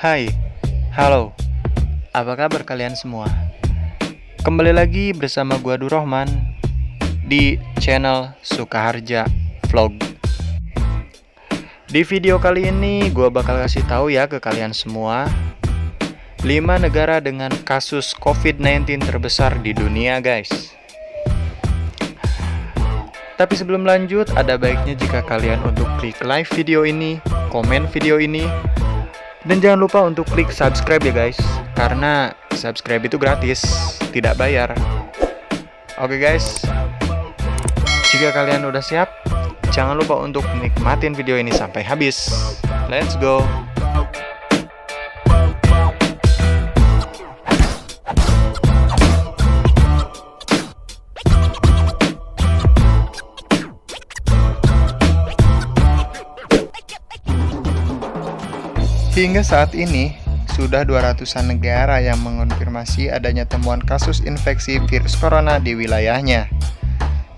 Hai, halo, apa kabar kalian semua? Kembali lagi bersama gua Durrahman di channel Sukaharja Vlog. Di video kali ini gua bakal kasih tahu ya ke kalian semua 5 negara dengan kasus COVID-19 terbesar di dunia, guys. Tapi sebelum lanjut, ada baiknya jika kalian untuk klik like video ini, komen video ini, dan jangan lupa untuk klik subscribe ya guys, karena subscribe itu gratis, tidak bayar. Oke guys, jika kalian udah siap, jangan lupa untuk nikmatin video ini sampai habis. Let's go. Hingga saat ini, sudah 200-an negara yang mengonfirmasi adanya temuan kasus infeksi virus corona di wilayahnya.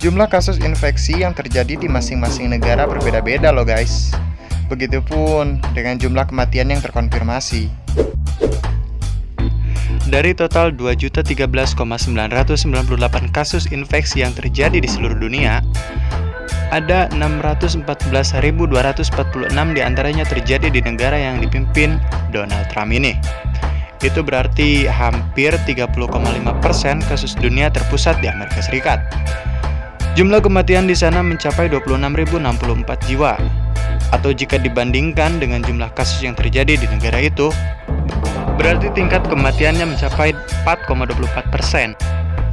Jumlah kasus infeksi yang terjadi di masing-masing negara berbeda-beda loh guys. Begitupun dengan jumlah kematian yang terkonfirmasi. Dari total 2.013.998 kasus infeksi yang terjadi di seluruh dunia, ada 614.246 diantaranya terjadi di negara yang dipimpin Donald Trump ini. Itu berarti hampir 30,5% kasus dunia terpusat di Amerika Serikat. Jumlah kematian di sana mencapai 26.064 jiwa. Atau jika dibandingkan dengan jumlah kasus yang terjadi di negara itu, berarti tingkat kematiannya mencapai 4,24%.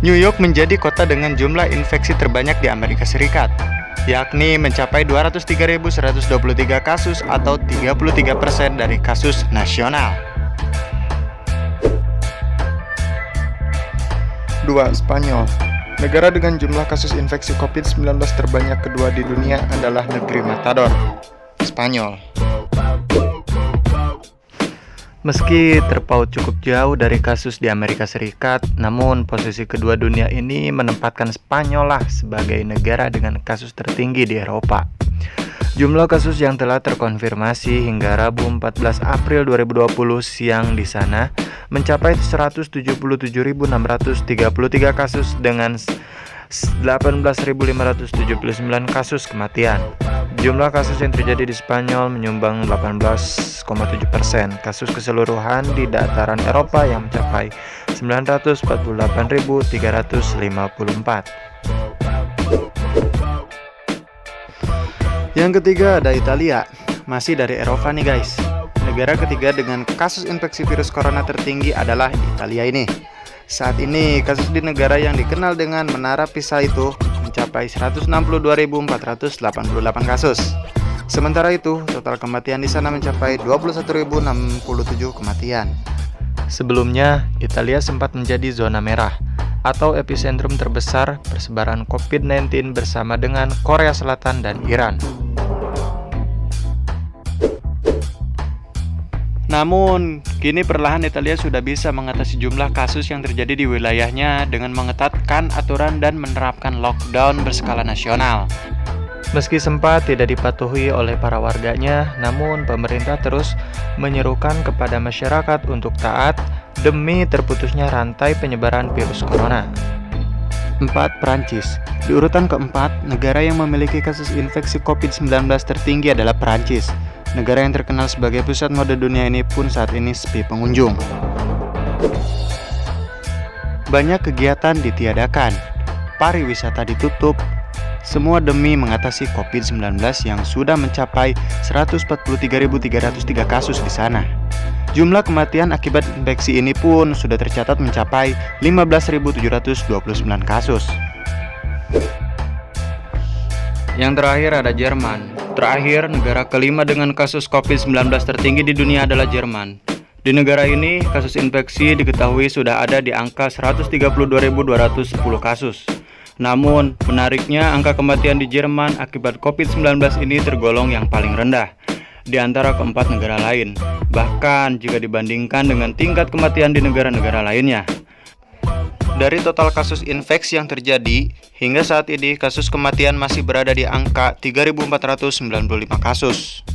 New York menjadi kota dengan jumlah infeksi terbanyak di Amerika Serikat, yakni mencapai 203.123 kasus atau 33% dari kasus nasional. 2. Spanyol. Negara dengan jumlah kasus infeksi COVID-19 terbanyak kedua di dunia adalah negeri Matador, Spanyol. Meski terpaut cukup jauh dari kasus di Amerika Serikat, namun posisi kedua dunia ini menempatkan Spanyol lah sebagai negara dengan kasus tertinggi di Eropa. Jumlah kasus yang telah terkonfirmasi hingga Rabu 14 April 2020 siang di sana mencapai 177.633 kasus dengan 18.579 kasus kematian. Jumlah kasus yang terjadi di Spanyol menyumbang 18,7% kasus keseluruhan di dataran Eropa yang mencapai 948.354. Yang ketiga ada Italia, masih dari Eropa nih guys. Negara ketiga dengan kasus infeksi virus corona tertinggi adalah Italia ini. Saat ini kasus di negara yang dikenal dengan Menara Pisa itu mencapai 162.488 kasus. Sementara itu, total kematian di sana mencapai 21.067 kematian. Sebelumnya, Italia sempat menjadi zona merah atau epicentrum terbesar persebaran COVID-19 bersama dengan Korea Selatan dan Iran. Namun, kini perlahan Italia sudah bisa mengatasi jumlah kasus yang terjadi di wilayahnya dengan mengetatkan aturan dan menerapkan lockdown berskala nasional. Meski sempat tidak dipatuhi oleh para warganya, namun pemerintah terus menyerukan kepada masyarakat untuk taat demi terputusnya rantai penyebaran virus corona. 4. Prancis. Di urutan keempat, negara yang memiliki kasus infeksi COVID-19 tertinggi adalah Prancis. Negara yang terkenal sebagai pusat mode dunia ini pun saat ini sepi pengunjung. Banyak kegiatan ditiadakan, pariwisata ditutup, semua demi mengatasi COVID-19 yang sudah mencapai 143.303 kasus di sana. Jumlah kematian akibat infeksi ini pun sudah tercatat mencapai 15.729 kasus. Yang terakhir ada Jerman. Terakhir, negara kelima dengan kasus COVID-19 tertinggi di dunia adalah Jerman. Di negara ini, kasus infeksi diketahui sudah ada di angka 132.210 kasus. Namun, menariknya angka kematian di Jerman akibat COVID-19 ini tergolong yang paling rendah di antara keempat negara lain, bahkan jika dibandingkan dengan tingkat kematian di negara-negara lainnya. Dari total kasus infeksi yang terjadi, hingga saat ini kasus kematian masih berada di angka 3.495 kasus.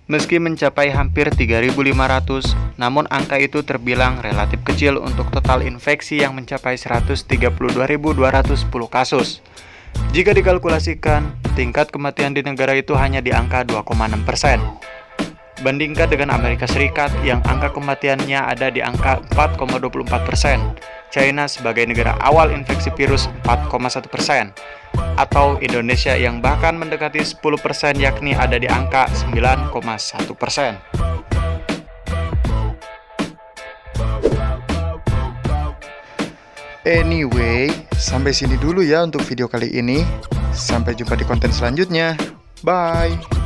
Meski mencapai hampir 3.500, namun angka itu terbilang relatif kecil untuk total infeksi yang mencapai 132.210 kasus. Jika dikalkulasikan, tingkat kematian di negara itu hanya di angka 2,6%. Bandingkan dengan Amerika Serikat yang angka kematiannya ada di angka 4,24%, China sebagai negara awal infeksi virus 4,1%, atau Indonesia yang bahkan mendekati 10% yakni ada di angka 9,1%. Anyway, sampai sini dulu ya untuk video kali ini. Sampai jumpa di konten selanjutnya. Bye!